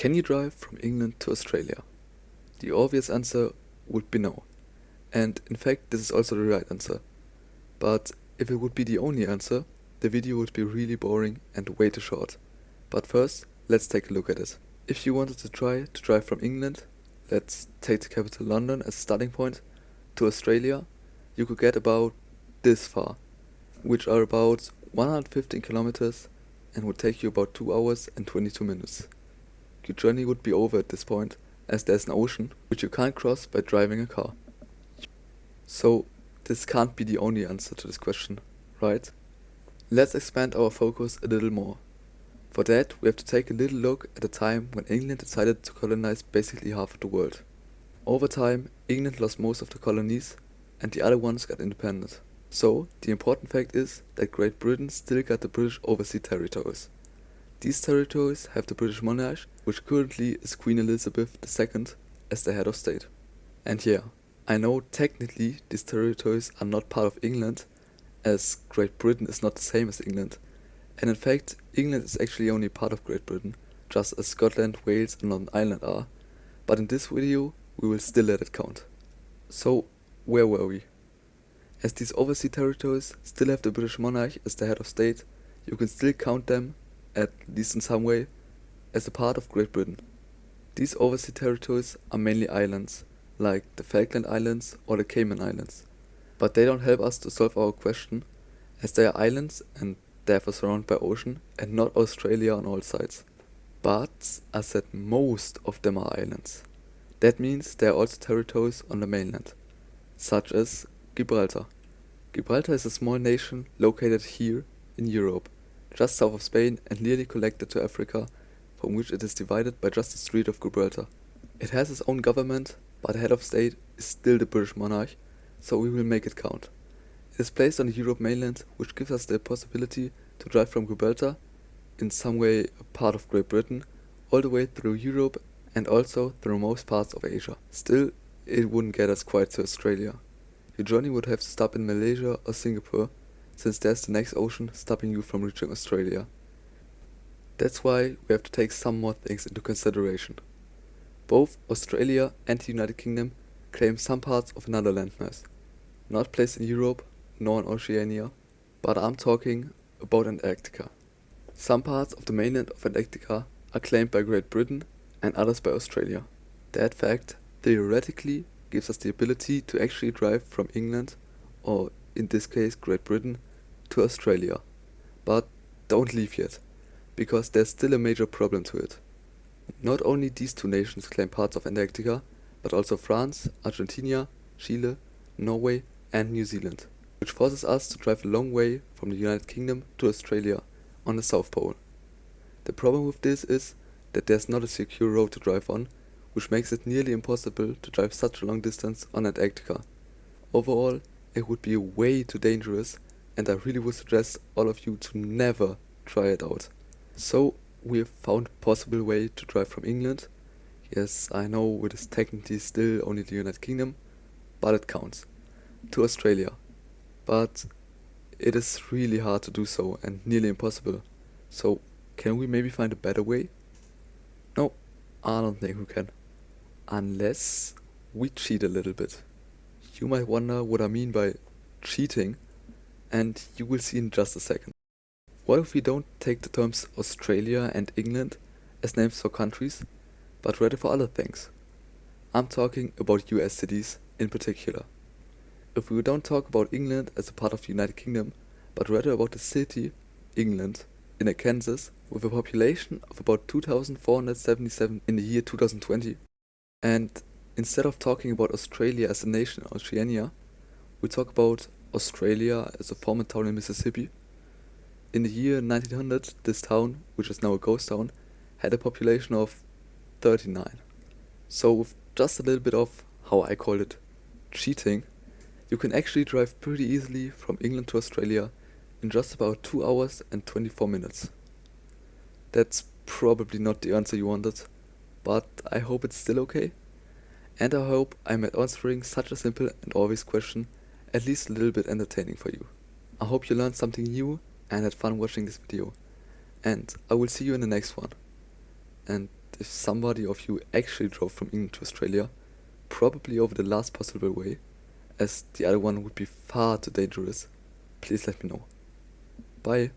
Can you drive from England to Australia? The obvious answer would be no. And in fact, this is also the right answer. But if it would be the only answer, the video would be really boring and way too short. But first, let's take a look at it. If you wanted to try to drive from England, let's take the capital London as a starting point, to Australia, you could get about this far, which are about 115 kilometers and would take you about 2 hours and 22 minutes. Your journey would be over at this point, as there's an ocean which you can't cross by driving a car. So this can't be the only answer to this question, right? Let's expand our focus a little more. For that, we have to take a little look at the time when England decided to colonize basically half of the world. Over time, England lost most of the colonies and the other ones got independent. So, the important fact is that Great Britain still got the British overseas territories. These territories have the British monarch, which currently is Queen Elizabeth II, as the head of state. And yeah, I know technically these territories are not part of England, as Great Britain is not the same as England. And in fact, England is actually only part of Great Britain, just as Scotland, Wales and Northern Ireland are. But in this video, we will still let it count. So, where were we? As these overseas territories still have the British monarch as the head of state, you can still count them, at least in some way, as a part of Great Britain. These overseas territories are mainly islands, like the Falkland Islands or the Cayman Islands. But they don't help us to solve our question, as they are islands and therefore surrounded by ocean and not Australia on all sides. But I said most of them are islands. That means there are also territories on the mainland, such as Gibraltar. Gibraltar is a small nation located here in Europe, just south of Spain and nearly connected to Africa, from which it is divided by just the Strait of Gibraltar. It has its own government, but the head of state is still the British monarch, so we will make it count. It is placed on the Europe mainland, which gives us the possibility to drive from Gibraltar, in some way a part of Great Britain, all the way through Europe and also through most parts of Asia. Still, it wouldn't get us quite to Australia. Your journey would have to stop in Malaysia or Singapore, since there's the next ocean stopping you from reaching Australia. That's why we have to take some more things into consideration. Both Australia and the United Kingdom claim some parts of another landmass, not placed in Europe nor in Oceania, but I'm talking about Antarctica. Some parts of the mainland of Antarctica are claimed by Great Britain and others by Australia. That fact theoretically gives us the ability to actually drive from England, or in this case Great Britain, to Australia. But don't leave yet, because there's still a major problem to it. Not only these two nations claim parts of Antarctica, but also France, Argentina, Chile, Norway and New Zealand, which forces us to drive a long way from the United Kingdom to Australia on the South Pole. The problem with this is that there's not a secure road to drive on, which makes it nearly impossible to drive such a long distance on Antarctica. Overall, it would be way too dangerous, and I really would suggest all of you to never try it out. So, we have found a possible way to drive from England. Yes, I know it is technically still only the United Kingdom, but it counts. To Australia. But it is really hard to do so and nearly impossible. So, can we maybe find a better way? No, I don't think we can. Unless we cheat a little bit. You might wonder what I mean by cheating, and you will see in just a second. What if we don't take the terms Australia and England as names for countries, but rather for other things? I'm talking about US cities in particular. If we don't talk about England as a part of the United Kingdom, but rather about the city, England, in Kansas, with a population of about 2,477 in the year 2020, and instead of talking about Australia as a nation in Oceania, we talk about Australia as a former town in Mississippi. In the year 1900, this town, which is now a ghost town, had a population of 39. So with just a little bit of, how I call it, cheating, you can actually drive pretty easily from England to Australia in just about 2 hours and 24 minutes. That's probably not the answer you wanted, but I hope it's still okay. And I hope I made answering such a simple and obvious question at least a little bit entertaining for you. I hope you learned something new and had fun watching this video. And I will see you in the next one. And if somebody of you actually drove from England to Australia, probably over the last possible way, as the other one would be far too dangerous, please let me know. Bye.